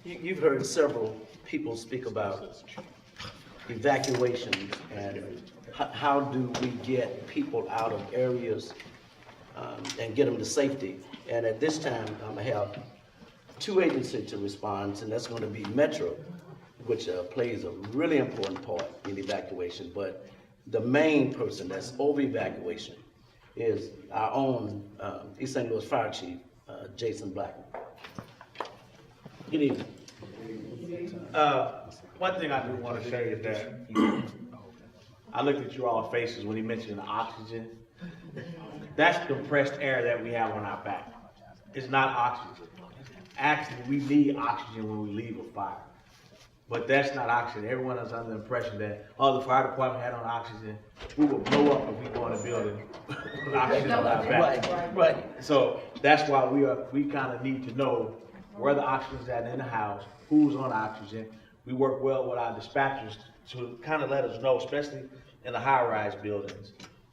You've heard several people speak about evacuations and how do we get people out of areas and get them to safety. And at this time, I'm gonna have two agencies to respond, and that's gonna be Metro, which plays a really important part in evacuation. But the main person that's over evacuation is our own East St. Louis Fire Chief, Jason Blackman. Good evening. One thing I do want to say is that I looked at you all faces when he mentioned the oxygen. That's compressed air that we have on our back. It's not oxygen. Actually, we need oxygen when we leave a fire. But that's not oxygen. Everyone is under the impression that, oh, the fire department had on oxygen. We will blow up if we go in a building with oxygen on our back. Right. So that's why we kind of need to know where the oxygen is at in the house, who's on oxygen. We work well with our dispatchers to kind of let us know, especially in the high-rise buildings,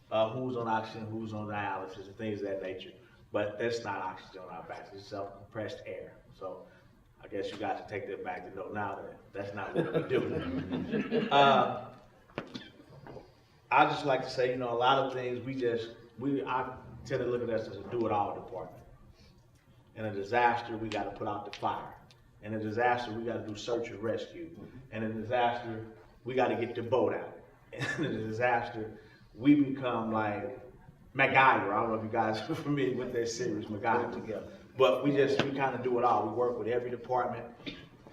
who's on oxygen, who's on dialysis, and things of that nature. But that's not oxygen on our backs, it's compressed air. So I guess you guys can take that back to know now that that's not what we do. I just like to say, you know, a lot of things I tend to look at us as a do-it-all department. In a disaster, we got to put out the fire. In a disaster, we got to do search and rescue. And in a disaster, we got to get the boat out. And in a disaster, we become like MacGyver. I don't know if you guys are familiar with that series, MacGyver together. But we kind of do it all. We work with every department.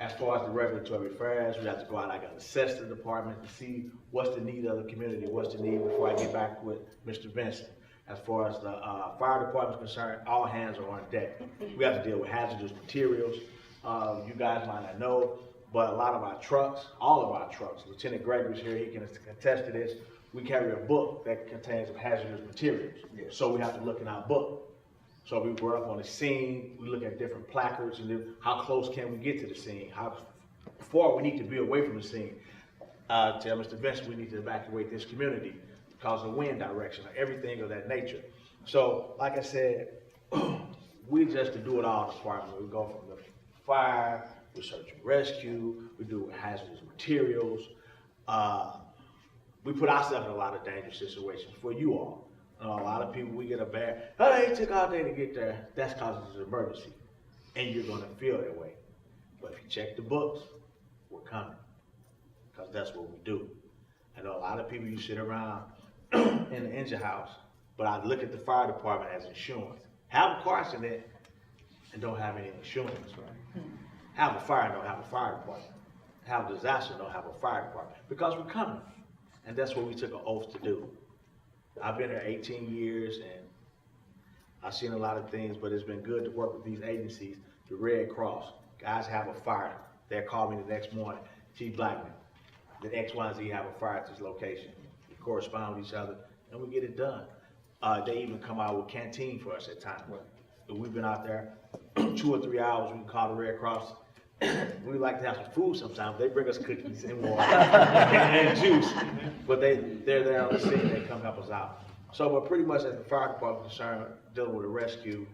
As far as the regulatory affairs, we have to go out. I got to assess the department to see what's the need of the community, what's the need before I get back with Mr. Benson. As far as the fire department is concerned, all hands are on deck. We have to deal with hazardous materials. You guys might not know, but a lot of our trucks, all of our trucks, Lieutenant Gregory's here, he can attest to this, we carry a book that contains hazardous materials. Yes. So we have to look in our book. So we go up on the scene, we look at different placards and then how close can we get to the scene, how far we need to be away from the scene. Tell Mr. Benson we need to evacuate this community because of wind direction, or everything of that nature. So, like I said, we just to do it all department. We go from the fire, we search and rescue, we do hazardous materials. We put ourselves in a lot of dangerous situations for you all. A lot of people, we get a bad, oh, it took all day to get there. That's because it's an emergency. And you're gonna feel that way. But if you check the books, we're coming. Because that's what we do. I know a lot of people, you sit around in the engine house, but I look at the fire department as insurance. Have a car accident and don't have any insurance. Right? Have a fire and don't have a fire department. Have a disaster and don't have a fire department. Because we're coming. And that's what we took an oath to do. I've been here 18 years and I've seen a lot of things, but it's been good to work with these agencies. The Red Cross, guys have a fire. They'll call me the next morning, Chief Blackman, the X, Y, and Z have a fire at this location. We correspond with each other and we get it done. They even come out with canteen for us at times. Right. We've been out there 2 or 3 hours, we can call the Red Cross. We like to have some food sometimes. They bring us cookies and water and juice, but they're there on the scene. They come help us out. So, but pretty much as the fire department is concerned, dealing with a rescue,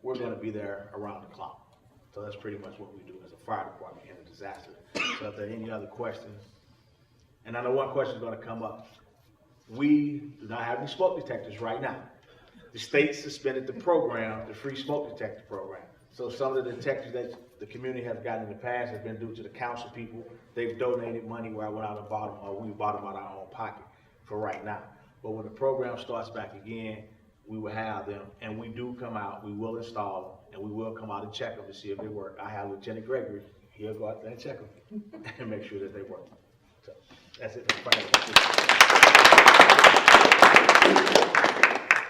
we're going to be there around the clock. So that's pretty much what we do as a fire department in a disaster. So if there are any other questions, and I know one question is going to come up. We do not have any smoke detectors right now. The state suspended the program, the free smoke detector program. So some of the detectors that the community has gotten in the past has been due to the council people. They've donated money where I went out and bought them, or we bought them out of our own pocket for right now. But when the program starts back again, we will have them, and we do come out, we will install them, and we will come out and check them to see if they work. I have Lieutenant Gregory, he'll go out there and check them and make sure that they work. So that's it for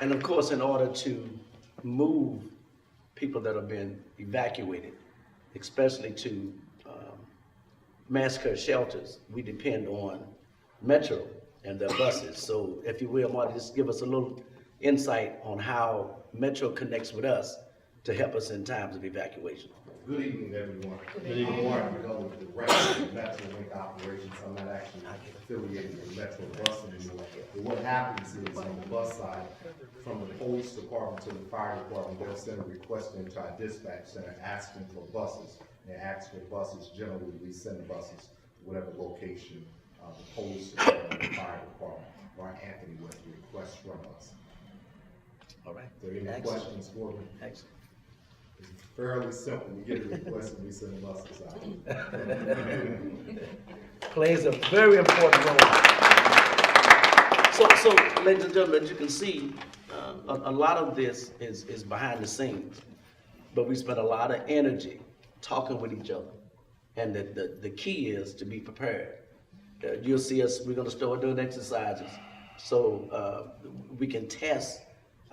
And of course, in order to move people that have been evacuated, especially to massacre shelters, we depend on Metro and their buses. So if you will, Marty, just give us a little insight on how Metro connects with us to help us in times of evacuation. Good evening, everyone. Good evening. I'm Martin with the Director of Metro Link Operations. I'm not actually affiliated with Metro Bus anymore. But what happens is on the bus side, from the police department to the fire department, they'll send a request into our dispatch center asking for buses. and ask for buses. Generally, we send the buses to whatever location the police department, the fire department, or Anthony would request from us. All right. Are there any Excellent. questions for me? Excellent. It's fairly simple. We get a request and we send the buses out. Plays a very important role. So, ladies and gentlemen, as you can see, a lot of this is behind the scenes, but we spend a lot of energy talking with each other. And the key is to be prepared. You'll see us, we're gonna start doing exercises so we can test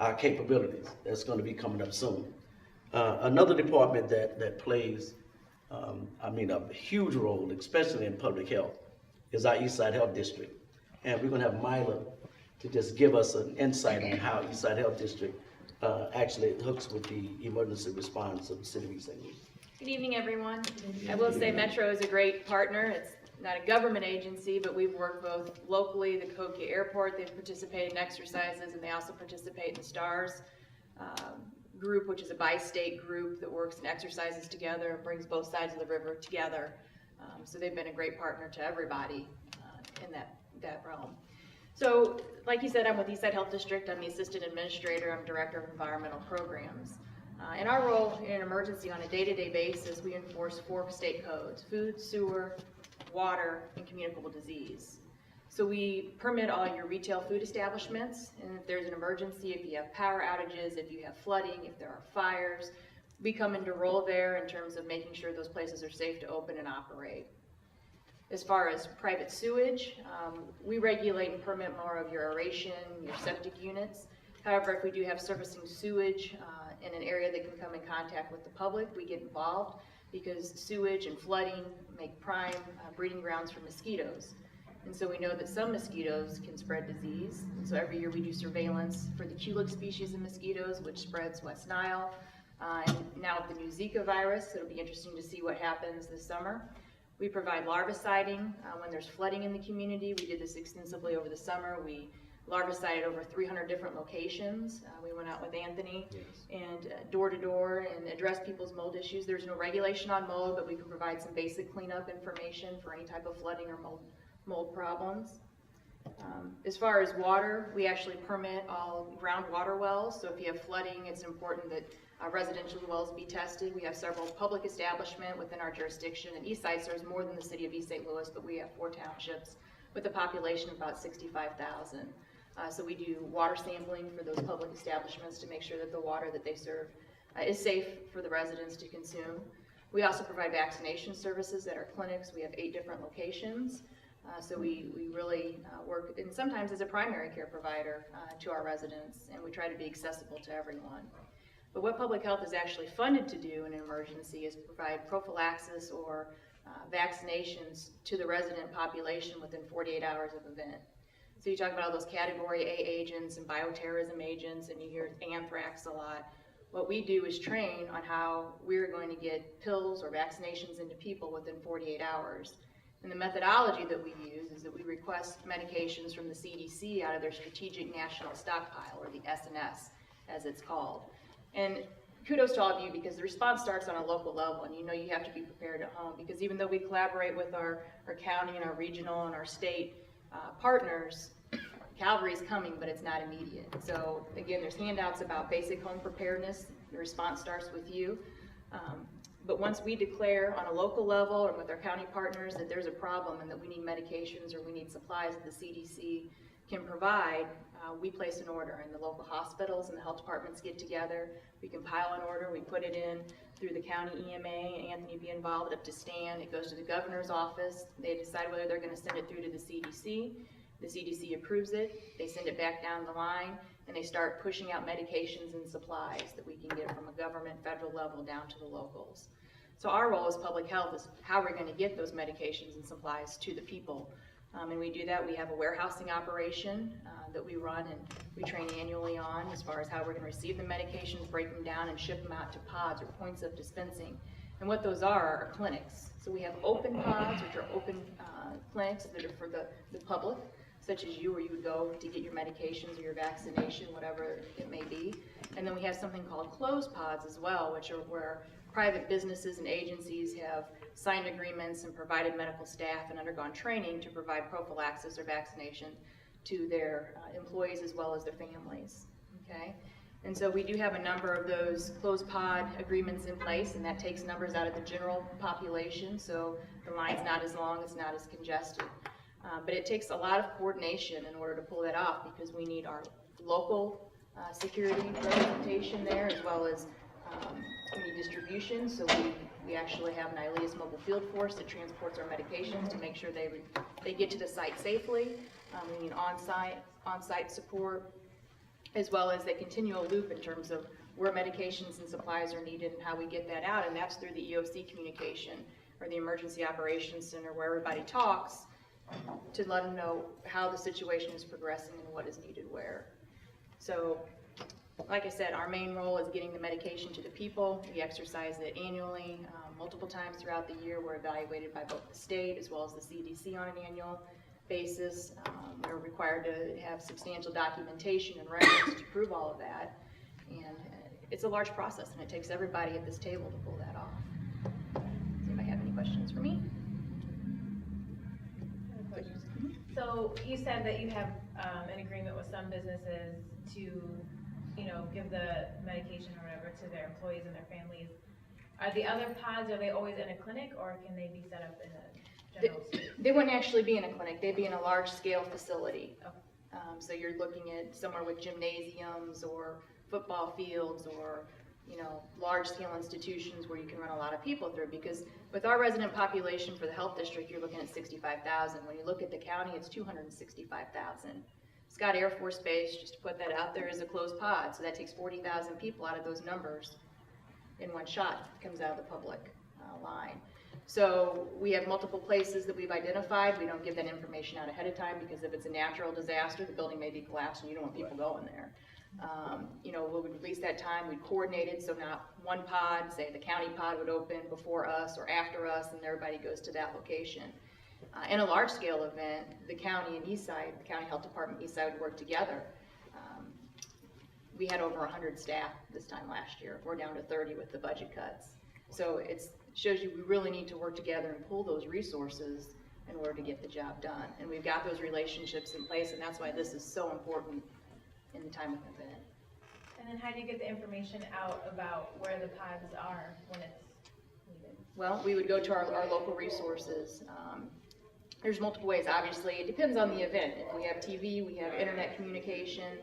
our capabilities. That's gonna be coming up soon. Another department that plays, a huge role, especially in public health, is our Eastside Health District. And we're gonna have Myla to just give us an insight on how Eastside Health District actually hooks with the emergency response of the city of East St. Louis. Good evening, everyone. I will say Metro is a great partner. It's not a government agency, but we've worked both locally, the Cahokia Airport, they've participated in exercises, and they also participate in the STARS group, which is a bi-state group that works in exercises together and brings both sides of the river together. So they've been a great partner to everybody in that realm. So, like you said, I'm with Eastside Health District. I'm the Assistant Administrator. I'm Director of Environmental Programs. In our role in an emergency on a day-to-day basis, we enforce 4 state codes: food, sewer, water, and communicable disease. So we permit all your retail food establishments, and if there's an emergency, if you have power outages, if you have flooding, if there are fires, we come into role there in terms of making sure those places are safe to open and operate. As far as private sewage, we regulate and permit more of your aeration, your septic units. However, if we do have surfacing sewage in an area that can come in contact with the public, we get involved because sewage and flooding make prime breeding grounds for mosquitoes. And so we know that some mosquitoes can spread disease. And so every year we do surveillance for the Culex species of mosquitoes, which spreads West Nile. And now with the new Zika virus, it'll be interesting to see what happens this summer. We provide larviciding when there's flooding in the community. We did this extensively over the summer. We larvicided over 300 different locations. We went out with Anthony and door to door and addressed people's mold issues. There's no regulation on mold, but we can provide some basic cleanup information for any type of flooding or mold problems. As far as water, we actually permit all groundwater wells. So if you have flooding, it's important that residential wells be tested. We have several public establishments within our jurisdiction, and Eastside serves more than the city of East St. Louis, but we have 4 townships with a population of about 65,000. So we do water sampling for those public establishments to make sure that the water that they serve is safe for the residents to consume. We also provide vaccination services at our clinics. We have 8 different locations. So we really work, and sometimes as a primary care provider to our residents, and we try to be accessible to everyone. But what public health is actually funded to do in an emergency is provide prophylaxis or vaccinations to the resident population within 48 hours of event. So you talk about all those category A agents and bioterrorism agents, and you hear anthrax a lot. What we do is train on how we're going to get pills or vaccinations into people within 48 hours. And the methodology that we use is that we request medications from the CDC out of their Strategic National Stockpile, or the SNS, as it's called. And kudos to all of you, because the response starts on a local level, and you know you have to be prepared at home, because even though we collaborate with our county and our regional and our state partners, cavalry's coming, but it's not immediate. So again, there's handouts about basic home preparedness. The response starts with you. But once we declare on a local level or with our county partners that there's a problem and that we need medications or we need supplies that the CDC can provide, we place an order, and the local hospitals and the health departments get together. We compile an order, we put it in through the county EMA, and Anthony be involved up to Stan. It goes to the governor's office. They decide whether they're going to send it through to the CDC. The CDC approves it. They send it back down the line, and they start pushing out medications and supplies that we can get from a government, federal level down to the locals. So our role as public health is how we're going to get those medications and supplies to the people. And we do that. We have a warehousing operation that we run and we train annually on as far as how we're going to receive the medications, break them down, and ship them out to pods or points of dispensing. And what those are clinics. So we have open pods, which are open clinics that are for the public, such as you, where you would go to get your medications or your vaccination, whatever it may be. And then we have something called closed pods as well, which are where private businesses and agencies have signed agreements and provided medical staff and undergone training to provide prophylaxis or vaccination to their employees as well as their families, okay? And so we do have a number of those closed pod agreements in place, and that takes numbers out of the general population, so the line's not as long, it's not as congested. But it takes a lot of coordination in order to pull that off, because we need our local security representation there, as well as we need distribution. So we actually have an ILEAS mobile field force that transports our medications to make sure they get to the site safely. We need on-site support, as well as a continual loop in terms of where medications and supplies are needed and how we get that out, and that's through the EOC communication, or the Emergency Operations Center, where everybody talks to let them know how the situation is progressing and what is needed where. So, like I said, our main role is getting the medication to the people. We exercise it annually, multiple times throughout the year. We're evaluated by both the state as well as the CDC on an annual basis. We're required to have substantial documentation and records to prove all of that. And it's a large process, and it takes everybody at this table to pull that off. Does anybody have any questions for me? So you said that you have an agreement with some businesses to, you know, give the medication or whatever to their employees and their families. Are the other pods, are they always in a clinic, or can they be set up in a general suite? They wouldn't actually be in a clinic. They'd be in a large-scale facility. Okay. So you're looking at somewhere with gymnasiums or football fields, or, you know, large-scale institutions where you can run a lot of people through, because with our resident population for the health district, you're looking at 65,000. When you look at the county, it's 265,000. Scott Air Force Base, just to put that out there, is a closed pod, so that takes 40,000 people out of those numbers in one shot. It comes out of the public line. So we have multiple places that we've identified. We don't give that information out ahead of time, because if it's a natural disaster, the building may be collapsed and you don't want people going there. You know, when we release that time, we coordinated, so not one pod, say the county pod would open before us or after us, and everybody goes to that location. In a large-scale event, the county and Eastside, the county health department, Eastside would work together. We had over 100 staff this time last year. We're down to 30 with the budget cuts. So it shows you we really need to work together and pull those resources in order to get the job done. And we've got those relationships in place, and that's why this is so important in the time of an event. And then how do you get the information out about where the pods are when it's needed? Well, we would go to our local resources. There's multiple ways, obviously. It depends on the event. If we have TV, we have internet communication,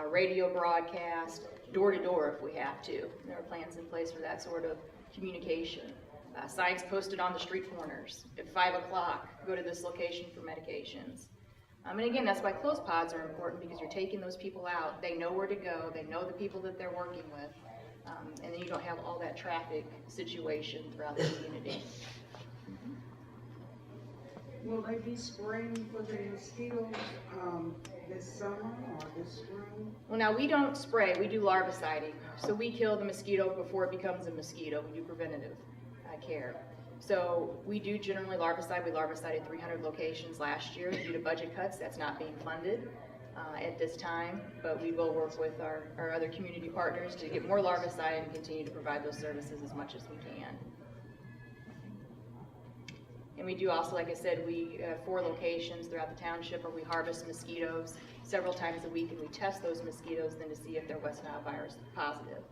radio broadcast, door-to-door if we have to. There are plans in place for that sort of communication. Signs posted on the street corners. At 5 o'clock, go to this location for medications. And again, that's why closed pods are important, because you're taking those people out. They know where to go. They know the people that they're working with. And then you don't have all that traffic situation throughout the community. Will they be spraying for the mosquitoes this summer or this spring? Well, now we don't spray, we do larviciding. So we kill the mosquito before it becomes a mosquito. We do preventative care. So we do generally larvicide. We larvicided 300 locations last year. Due to budget cuts, that's not being funded at this time, but we will work with our other community partners to get more larvicide and continue to provide those services as much as we can. And we do also, like I said, we have 4 locations throughout the township where we harvest mosquitoes several times a week, and we test those mosquitoes then to see if they're West Nile virus positive.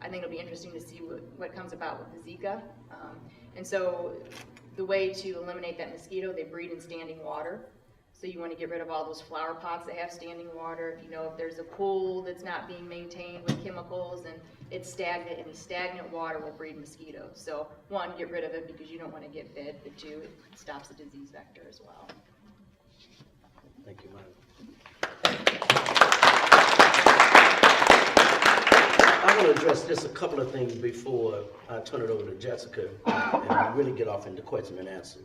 I think it'll be interesting to see what comes about with the Zika. And so the way to eliminate that mosquito, they breed in standing water. So you want to get rid of all those flower pots that have standing water. If you know if there's a pool that's not being maintained with chemicals and it's stagnant, any stagnant water will breed mosquitoes. So 1, get rid of it because you don't want to get bit, but 2, it stops the disease vector as well. Thank you, Mike. I want to address just a couple of things before I turn it over to Jessica and really get off into question and answer.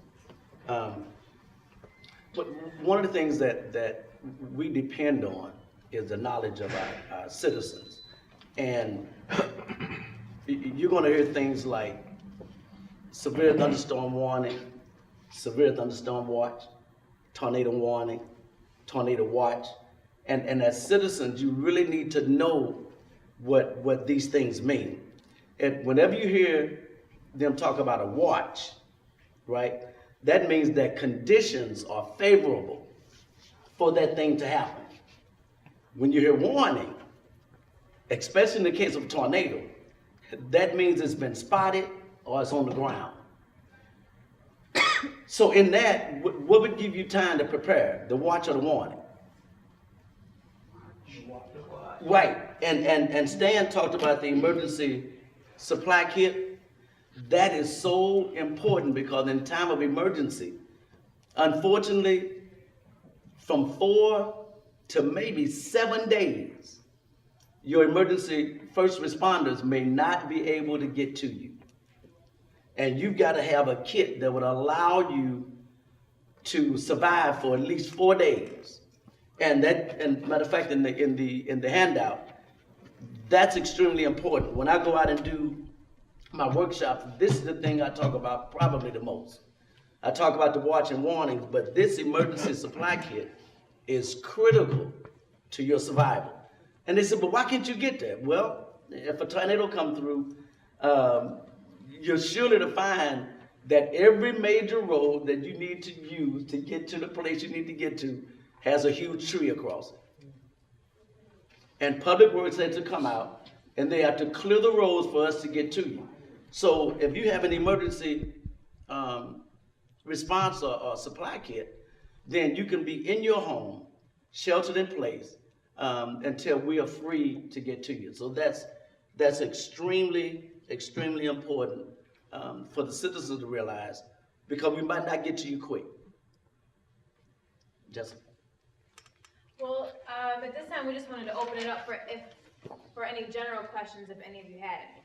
But one of the things that we depend on is the knowledge of our citizens. And you're going to hear things like severe thunderstorm warning, severe thunderstorm watch, tornado warning, tornado watch. And as citizens, you really need to know what these things mean. And whenever you hear them talk about a watch, right, that means that conditions are favorable for that thing to happen. When you hear warning, especially in the case of a tornado, that means it's been spotted or it's on the ground. So in that, what would give you time to prepare, the watch or the warning? Right, and Stan talked about the emergency supply kit. That is so important because in time of emergency, unfortunately, from 4 to maybe 7 days, your emergency first responders may not be able to get to you. And you've got to have a kit that would allow you to survive for at least 4 days. And matter of fact, in the handout, that's extremely important. When I go out and do my workshops, this is the thing I talk about probably the most. I talk about the watch and warnings, but this emergency supply kit is critical to your survival. And they said, but why can't you get there? Well, if a tornado comes through, you're surely to find that every major road that you need to use to get to the place you need to get to has a huge tree across it. And Public Works had to come out and they have to clear the roads for us to get to you. So if you have an emergency response or supply kit, then you can be in your home, sheltered in place, until we are free to get to you. So that's extremely, extremely important for the citizens to realize, because we might not get to you quick. Jessica. Well, at this time, we just wanted to open it up for any general questions, if any of you had any.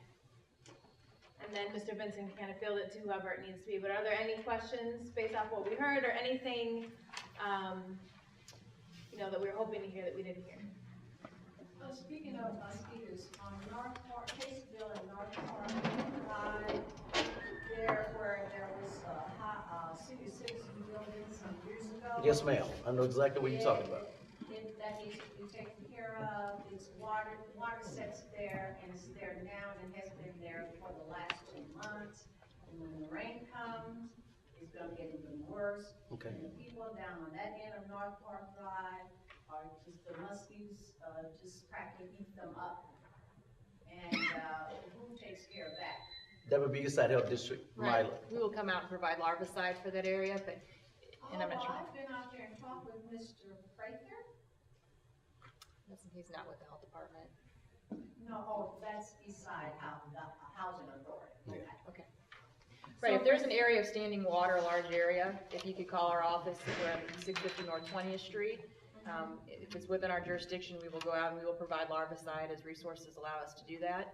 And then Mr. Benson can kind of field it to whoever it needs to be. But are there any questions based off what we heard, or anything, that we were hoping to hear that we didn't hear? Speaking of mosquitoes, on North Park, Caseville and North Park, there where there was city citizen building some years ago. Yes, ma'am. I know exactly what you're talking about. That needs to be taken care of. It's water sets there, and it's there now, and has been there for the last 2 months. And when the rain comes, it's gonna get even worse. Okay. And the people down on that end of North Park Drive are just, the mosquitoes, just practically eat them up. And, who takes care of that? That would be Eastside Health District, Right, Mila. we will come out and provide larvicide for that area, but, and I'm not sure, I've been out there and talked with Mr. Prather. he's not with the health department. No, that's Eastside Housing Authority. Yeah. Okay. Right, if there's an area of standing water, a large area, if you could call our office, we're at 650 North 20th Street. If it's within our jurisdiction, we will go out and we will provide larvicide as resources allow us to do that.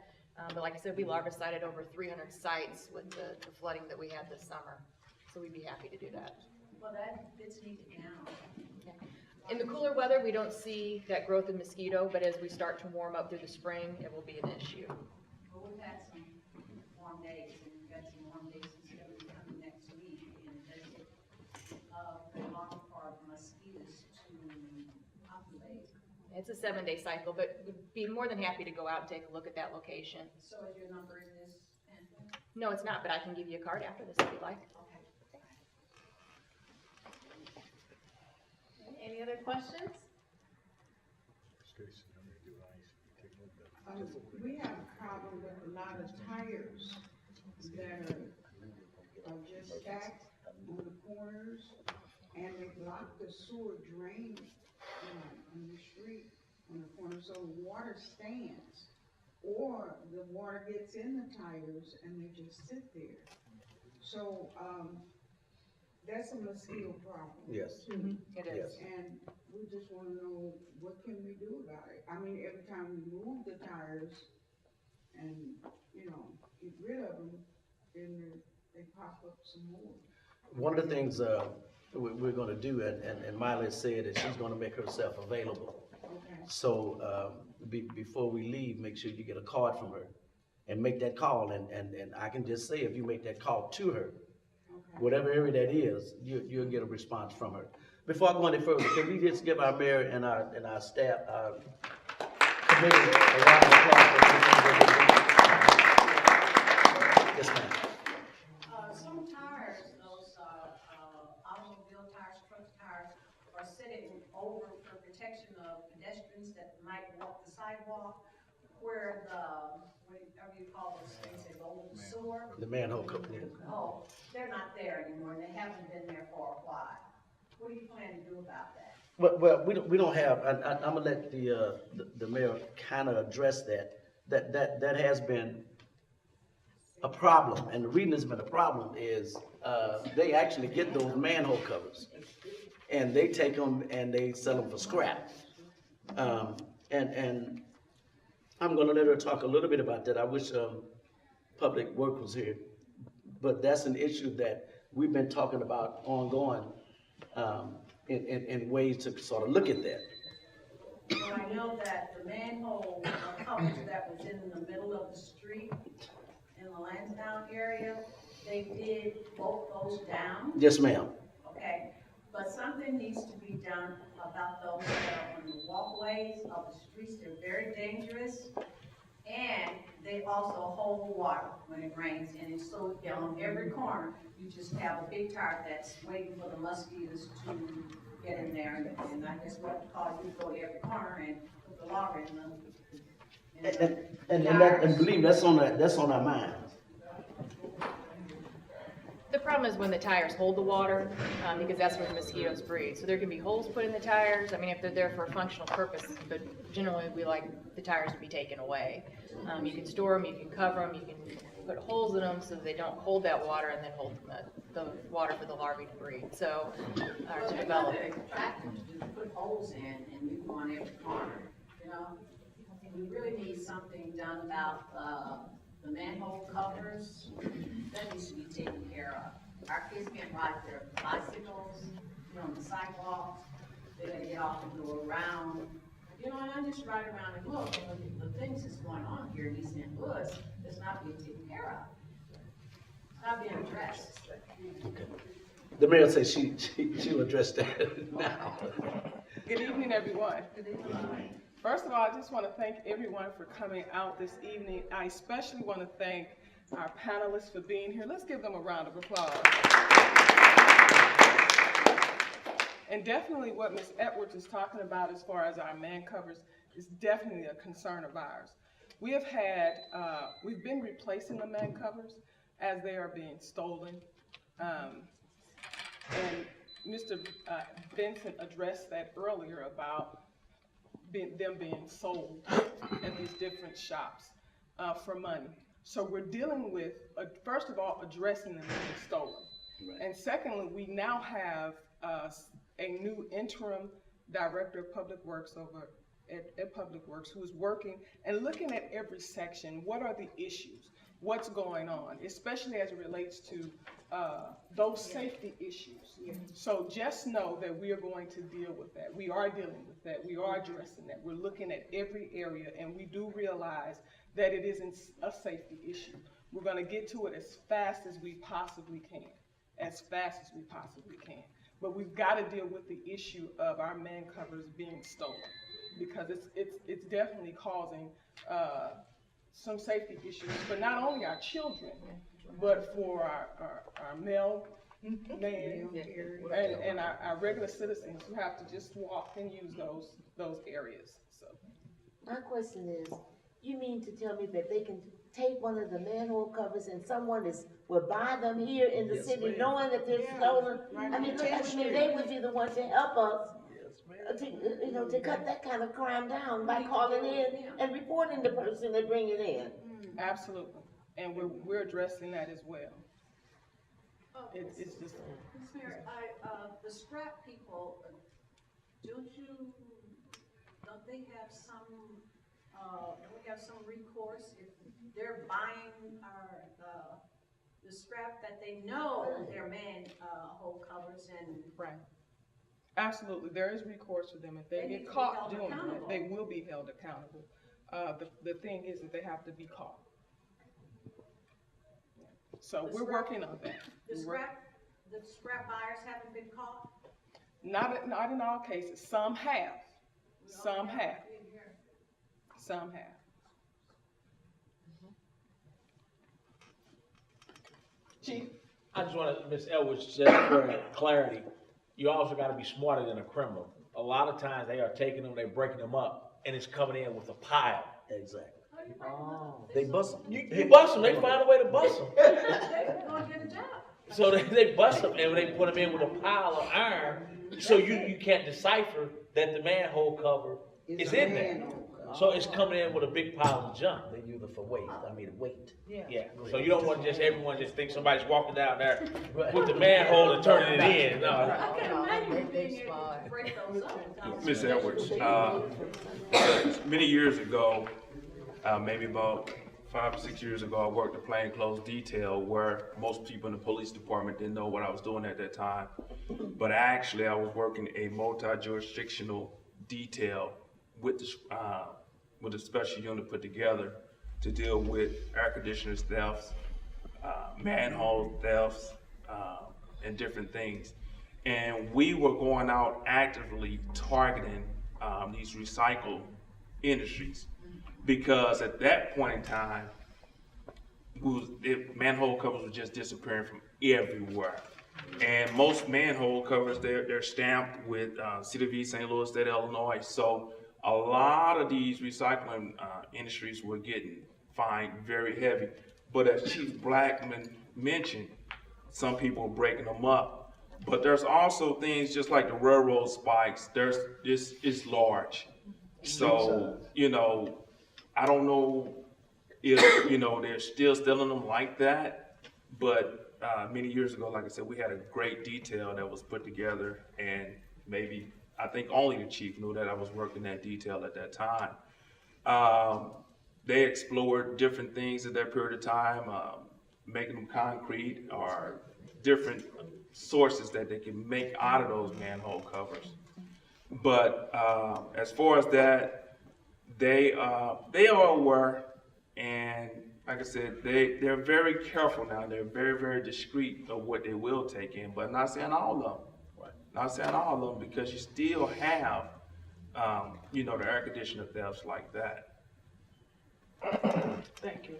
But like I said, we larvicided over 300 sites with the flooding that we had this summer. So we'd be happy to do that. Well, it's needed now. Okay. In the cooler weather, we don't see that growth in mosquito, but as we start to warm up through the spring, it will be an issue. Well, we've had some warm days, and we've got some warm days that's gonna be coming next week, and there's a long for mosquitoes to populate. It's a 7-day cycle, but we'd be more than happy to go out and take a look at that location. So is your number in this, Anthony? No, it's not, but I can give you a card after this if you'd like. Okay. Any other questions? We have a problem with a lot of tires that are just stacked on the corners, and they block the sewer drain on the street on the corner, so the water stands. Or the water gets in the tires and they just sit there. So, that's a mosquito problem. Yes. It is. Yes. And we just wanna know, what can we do about it? I mean, every time we move the tires and, get rid of them, then they pop up some more. One of the things we're gonna do, and Miley said that she's gonna make herself available. Okay. So before we leave, make sure you get a card from her and make that call. And I can just say, if you make that call to her, Okay. whatever area that is, you'll get a response from her. Before I go any further, can we just give our mayor and our staff, our committee a round of applause for everything that they do? sidewalk where whatever you call those things, they go with the sewer. The manhole company. Oh, they're not there anymore, and they haven't been there for a while. What do you plan to do about that? Well, we don't have, I'm gonna let the mayor kind of address that. That has been a problem, and the reason it's been a problem is, they actually get those manhole covers, and they take them and they sell them for scrap. And I'm gonna let her talk a little bit about that. I wish, Public Works was here. But that's an issue that we've been talking about ongoing, in ways to sort of look at that. Well, I know that the manhole covers that was in the middle of the street in the Lansdowne area, they did both those down, Yes, ma'am. okay? But something needs to be done about those that are on the walkways of the streets. They're very dangerous. And they also hold water when it rains. And so on every corner, you just have a big tarp that's waiting for the mosquitoes to get in there. And I guess what cause you to go to every corner and put the water in them. And believe me, that's on our minds. The problem is when the tires hold the water, because that's where the mosquitoes breed. So there can be holes put in the tires, I mean, if they're there for a functional purpose, but generally we like the tires to be taken away. You can store them, you can cover them, you can put holes in them so they don't hold that water and then hold the water for the larvae to breed, so, or to develop. It's attractive to put holes in and you go on every corner, you know? We really need something done about, the manhole covers. That needs to be taken care of. Our kids can't ride their bicycles, on the sidewalks. They gotta get off and go around. You know, and I just ride around and look, and the things that's going on here in East St. Louis is not being taken care of. It's not being addressed. The mayor says she'll address that now. Good evening, everyone. First of all, I just want to thank everyone for coming out this evening. I especially want to thank our panelists for being here. Let's give them a round of applause. And definitely what Ms. Edwards is talking about as far as our man covers is definitely a concern of ours. We have had, we've been replacing the man covers as they are being stolen. And Mr. Benson addressed that earlier about them being sold at these different shops for money. So we're dealing with, first of all, addressing them being stolen. Right. And secondly, we now have a new interim director of Public Works over at Public Works who is working and looking at every section. What are the issues? What's going on, especially as it relates to those safety issues. Yeah. So just know that we are going to deal with that. We are dealing with that. We are addressing that. We're looking at every area, and we do realize that it isn't a safety issue. We're going to get to it as fast as we possibly can, as fast as we possibly can. But we've got to deal with the issue of our man covers being stolen, because it's definitely causing some safety issues for not only our children, but for our male men and our regular citizens who have to just walk and use those areas. So my question is, you mean to tell me that they can take one of the manhole covers and someone will buy them here in the city, knowing that they're stolen? Right. I mean, they would be the ones to help us to cut that kind of crime down by calling in and reporting the person that bring it in. Absolutely, and we're addressing that as well. It's just. Ms. Mayor, the scrap people, don't they have some recourse if they're buying the scrap that they know their manhole covers and? Right. Absolutely, there is recourse for them. If they get caught doing that, they will be held accountable. The thing is that they have to be caught. So we're working on that. The scrap buyers haven't been caught? Not in all cases. Some have. Some have. Some have. Chief? I just want to, Ms. Edwards, just for clarity, you also got to be smarter than a criminal. A lot of times they are taking them, they're breaking them up, and it's coming in with a pile. Exactly. They bust them. You bust them, they find a way to bust them. They're gonna get a job. So they bust them and they put them in with a pile of iron, so you can't decipher that the manhole cover is in there. So it's coming in with a big pile of junk. They use it for weight, weight. Yeah, so you don't want everyone just think somebody's walking down there with the manhole and turning it in, no. I can imagine you being able to break those up. Ms. Edwards, many years ago, maybe about 5 or 6 years ago, I worked a plainclothes detail where most people in the police department didn't know what I was doing at that time. But actually, I was working a multi-jurisdictional detail with a special unit put together to deal with air conditioners thefts, manhole thefts, and different things. And we were going out actively targeting these recycle industries, because at that point in time, manhole covers were just disappearing from everywhere. And most manhole covers, they're stamped with City of East St. Louis, State of Illinois. So a lot of these recycling industries were getting fined very heavy. But as Chief Blackman mentioned, some people are breaking them up. But there's also things just like the railroad spikes. It's large. So, I don't know if, they're still stealing them like that. But many years ago, like I said, we had a great detail that was put together, and maybe, I think only the chief knew that I was working that detail at that time. They explored different things at that period of time, making them concrete or different sources that they can make out of those manhole covers. But as far as that, they are aware, and like I said, they're very careful now. They're very, very discreet of what they will take in, but not saying all of them. Right. Not saying all of them, because you still have, the air conditioner thefts like that. Thank you.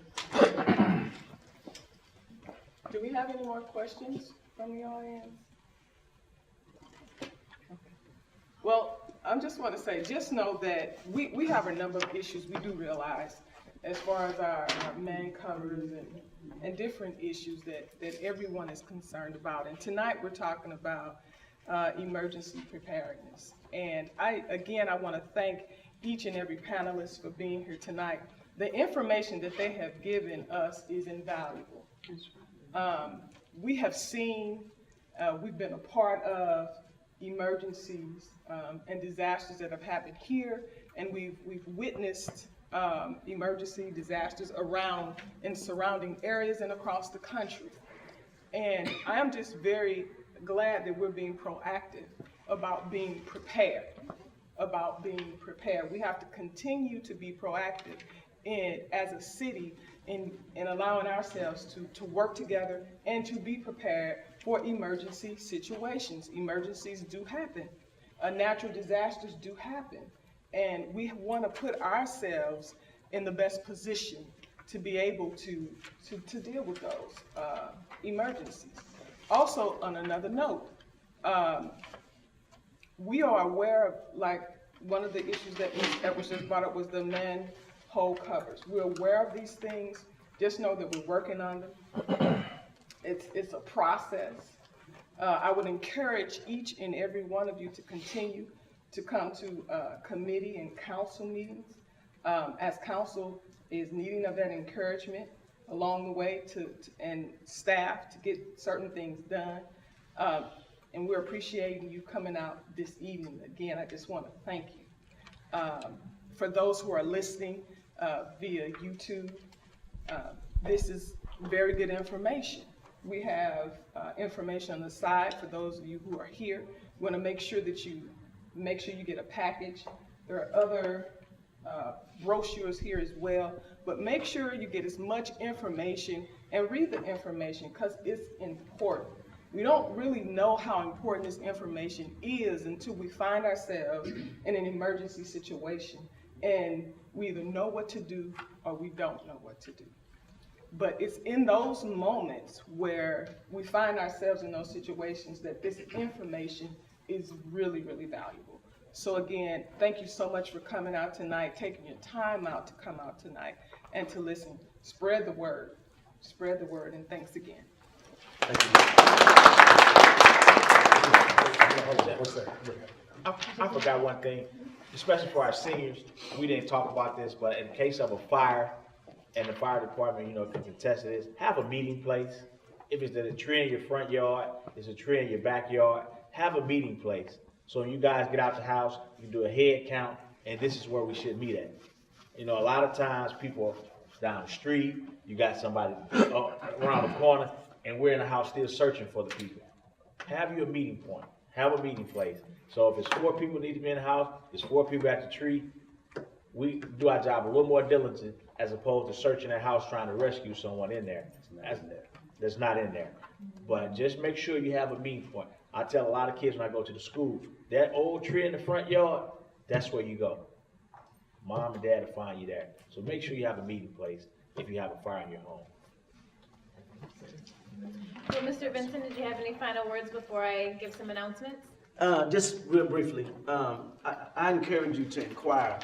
Do we have any more questions from the audience? Well, I just want to say, just know that we have a number of issues we do realize as far as our man covers and different issues that everyone is concerned about. And tonight we're talking about emergency preparedness. And I want to thank each and every panelist for being here tonight. The information that they have given us is invaluable. We have seen, we've been a part of emergencies and disasters that have happened here, and we've witnessed emergency disasters around in surrounding areas and across the country. And I am just very glad that we're being proactive about being prepared, We have to continue to be proactive as a city in allowing ourselves to work together and to be prepared for emergency situations. Emergencies do happen. Natural disasters do happen. And we want to put ourselves in the best position to be able to deal with those emergencies. Also, on another note, we are aware of, like, one of the issues that Ms. Edwards just brought up was the manhole covers. We're aware of these things. Just know that we're working on them. It's a process. I would encourage each and every one of you to continue to come to committee and council meetings, as council is needing of that encouragement along the way and staff to get certain things done. And we're appreciating you coming out this evening. Again, I just want to thank you. For those who are listening via YouTube, this is very good information. We have information on the side for those of you who are here. We want to make sure that you get a package. There are other brochures here as well, but make sure you get as much information and read the information, because it's important. We don't really know how important this information is until we find ourselves in an emergency situation and we either know what to do or we don't know what to do. But it's in those moments where we find ourselves in those situations that this information is really, really valuable. So again, thank you so much for coming out tonight, taking your time out to come out tonight and to listen. Spread the word, and thanks again. I forgot one thing, especially for our seniors, we didn't talk about this, but in case of a fire, and the fire department, can contest to this, have a meeting place. If it's a tree in your front yard, it's a tree in your backyard, have a meeting place. So when you guys get out the house, you do a head count, and this is where we should meet at. A lot of times people are down the street, you got somebody around the corner, and we're in the house still searching for the people. Have you a meeting point, have a meeting place. So if it's 4 people need to be in the house, there's 4 people at the tree, we do our job a little more diligent as opposed to searching the house trying to rescue someone in there. That's not in there. But just make sure you have a meeting point. I tell a lot of kids when I go to the school, that old tree in the front yard, that's where you go. Mom and dad will find you there. So make sure you have a meeting place if you have a fire in your home. So, Mr. Vincent, did you have any final words before I give some announcements? Just real briefly, I encourage you to inquire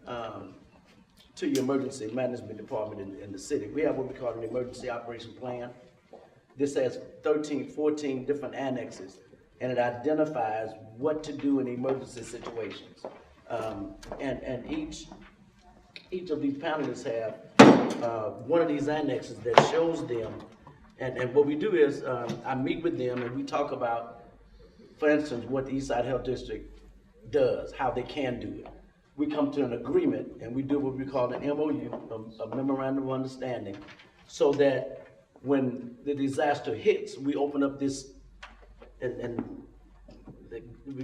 to your emergency management department in the city. We have what we call an emergency operation plan. This has 13, 14 different annexes, and it identifies what to do in emergency situations. And each of these panelists have one of these annexes that shows them, and what we do is I meet with them and we talk about, for instance, what the Eastside Health District does, how they can do it. We come to an agreement and we do what we call an MOU, a memorandum of understanding, so that when the disaster hits, we open up this,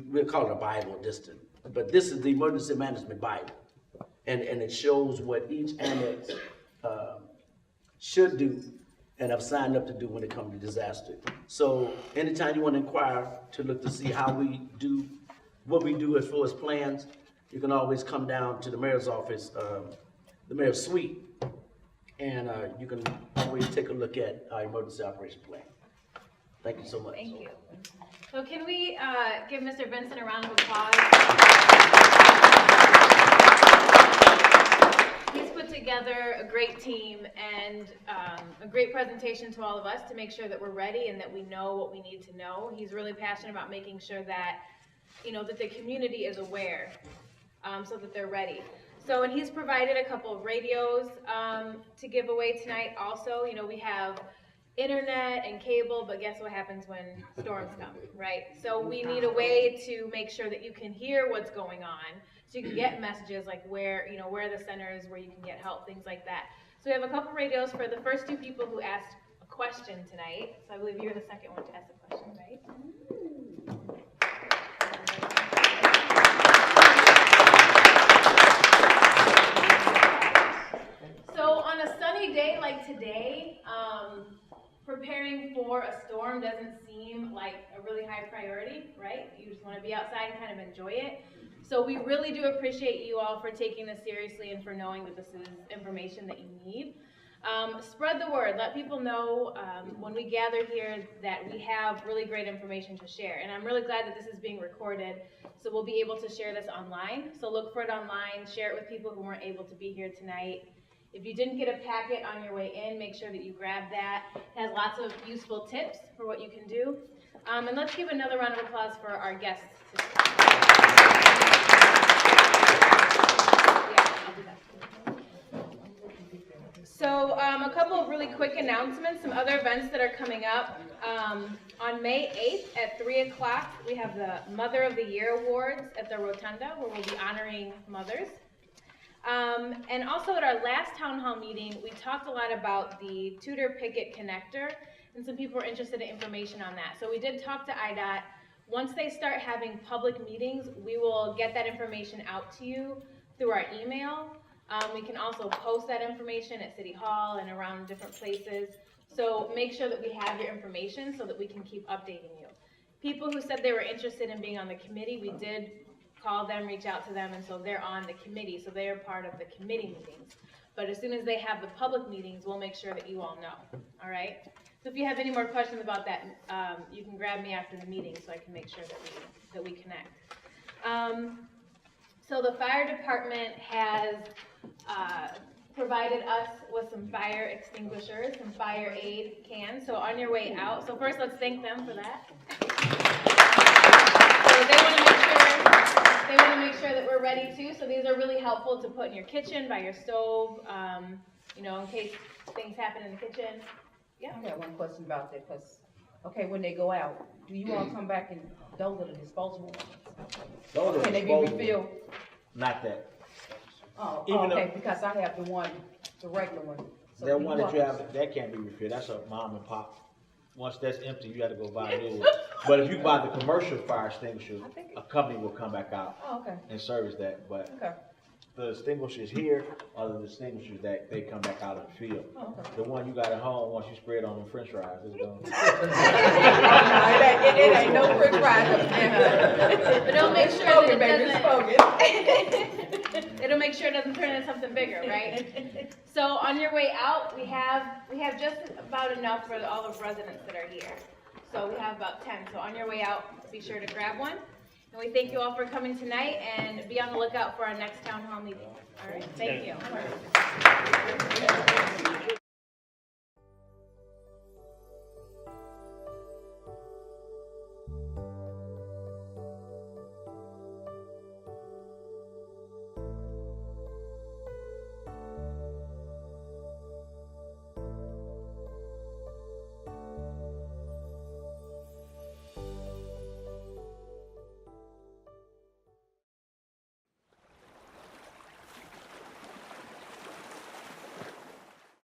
we'll call it a Bible distant, but this is the Emergency Management Bible. And it shows what each annex should do and have signed up to do when it comes to disaster. So anytime you want to inquire to look to see how we do, what we do as far as plans, you can always come down to the mayor's office, the mayor's suite, and you can always take a look at our emergency operation plan. Thank you so much. Thank you. So can we give Mr. Vincent a round of applause? He's put together a great team and a great presentation to all of us to make sure that we're ready and that we know what we need to know. He's really passionate about making sure that, that the community is aware so that they're ready. So, and he's provided a couple of radios to give away tonight also. We have internet and cable, but guess what happens when storms come, right? So we need a way to make sure that you can hear what's going on, so you can get messages like where the center is, where you can get help, things like that. So we have a couple radios for the first 2 people who asked a question tonight. So I believe you're the second one to ask a question, right? So on a sunny day like today, preparing for a storm doesn't seem like a really high priority, right? You just want to be outside and kind of enjoy it. So we really do appreciate you all for taking this seriously and for knowing that this is information that you need. Spread the word. Let people know when we gather here that we have really great information to share. And I'm really glad that this is being recorded, so we'll be able to share this online. So look for it online. Share it with people who weren't able to be here tonight. If you didn't get a packet on your way in, make sure that you grab that. It has lots of useful tips for what you can do. And let's give another round of applause for our guests today. So a couple of really quick announcements, some other events that are coming up. On May 8th at 3 o'clock, we have the Mother of the Year Awards at the Rotunda, where we'll be honoring mothers. And also at our last town hall meeting, we talked a lot about the Tudor Picket Connector, and some people were interested in information on that. So we did talk to IDOT. Once they start having public meetings, we will get that information out to you through our email. We can also post that information at City Hall and around different places. So make sure that we have your information so that we can keep updating you. People who said they were interested in being on the committee, we did call them, reach out to them, and so they're on the committee, so they are part of the committee meetings. But as soon as they have the public meetings, we'll make sure that you all know, all right? So if you have any more questions about that, you can grab me after the meeting so I can make sure that we connect. So the fire department has, provided us with some fire extinguishers, some fire aid cans, so on your way out, so first let's thank them for that. So they wanna make sure that we're ready too, so these are really helpful to put in your kitchen, by your stove, you know, in case things happen in the kitchen. Yeah. I got one question about that, cause, okay, when they go out, do you all come back and those are the disposable ones? Those are Can they be disposable. refilled? Not that. Oh, Even though- okay, because I have the regular one. So That do one that all- you have, that can't be refilled, that's a mom and pop. Once that's empty, you gotta go buy a new one. But if you buy the commercial fire extinguisher, a company will come back out Oh, okay, and service that, but okay, the extinguishers here are the extinguishers that they come back out in the field. oh, okay. The one you got at home, once you spray it on the french fries, it's gone. It ain't no french fries up there. But it'll make sure that Spoken, it baby, doesn't, spoken. it'll make sure it doesn't turn into something bigger, right? So on your way out, we have just about enough for all the residents that are here. So we have about 10, so on your way out, be sure to grab one. And we thank you all for coming tonight, and be on the lookout for our next town hall meeting. All right, thank you.